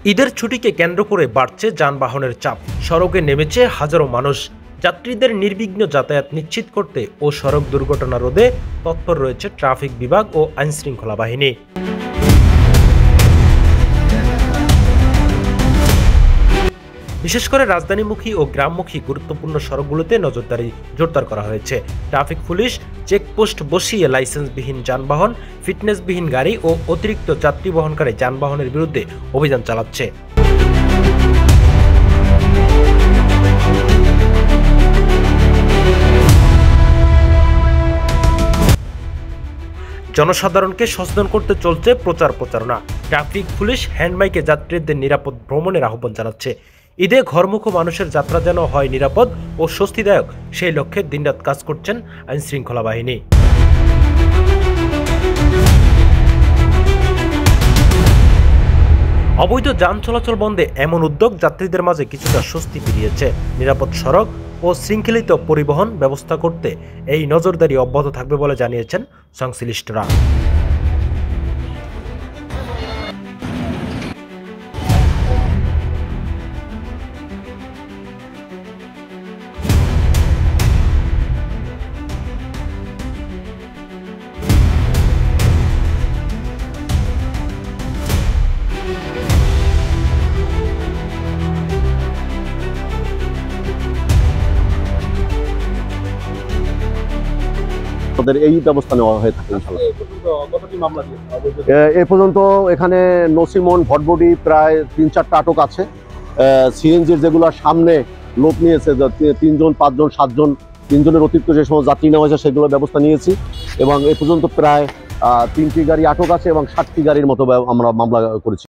ঈদের ছুটিকে কেন্দ্র করে বাড়ছে যানবাহনের চাপ। সড়কে নেমেছে হাজারো মানুষ। যাত্রীদের নির্বিঘ্ন যাতায়াত নিশ্চিত করতে ও সড়ক দুর্ঘটনা রোধে তৎপর রয়েছে ট্রাফিক বিভাগ ও আইনশৃঙ্খলা বাহিনী। বিশেষ করে রাজধানীমুখী ও গ্রামমুখী গুরুত্বপূর্ণ সড়কগুলোতে নজরদারি জোরদার করা হয়েছে। ট্রাফিক পুলিশ চেকপোস্ট বসিয়ে লাইসেন্সবিহীন যানবাহন, ফিটনেসবিহীন গাড়ি ও অতিরিক্ত যাত্রী বহনকারী যানবাহনের বিরুদ্ধে অভিযান চালাচ্ছে। জনসাধারণকে সচেতন করতে চলছে প্রচারণা। ট্রাফিক পুলিশ হ্যান্ডমাইকে যাত্রীদের নিরাপদ ভ্রমণের আহ্বান জানাচ্ছে। ঈদে ঘরমুখো মানুষের যাত্রা যেন হয় নিরাপদ ও স্বস্তিদায়ক, সেই লক্ষ্যে দিনরাত কাজ করছেন আইনশৃঙ্খলা বাহিনী। অবৈধ যান চলাচল বন্ধে এমন উদ্যোগ যাত্রীদের মাঝে কিছুটা স্বস্তি ফিরিয়েছে। নিরাপদ সড়ক ও শৃঙ্খলিত পরিবহন ব্যবস্থা করতে এই নজরদারি অব্যাহত থাকবে বলে জানিয়েছেন সংশ্লিষ্টরা। এই ব্যবস্থা নেওয়া হয়ে থাকে। এ পর্যন্ত এখানে নসিমন ভটবডি প্রায় 3-4টা আটক আছে। সিএনজির যেগুলো সামনে লোক নিয়েছে 3 জন 5 জন 7 জন 3 জনের অতিরিক্ত যে সমস্ত যাত্রী নেওয়া হয়েছে সেগুলো ব্যবস্থা নিয়েছি এবং এ পর্যন্ত প্রায় 3টি গাড়ি আটক আছে এবং 60টি গাড়ির মতো আমরা মামলা করেছি।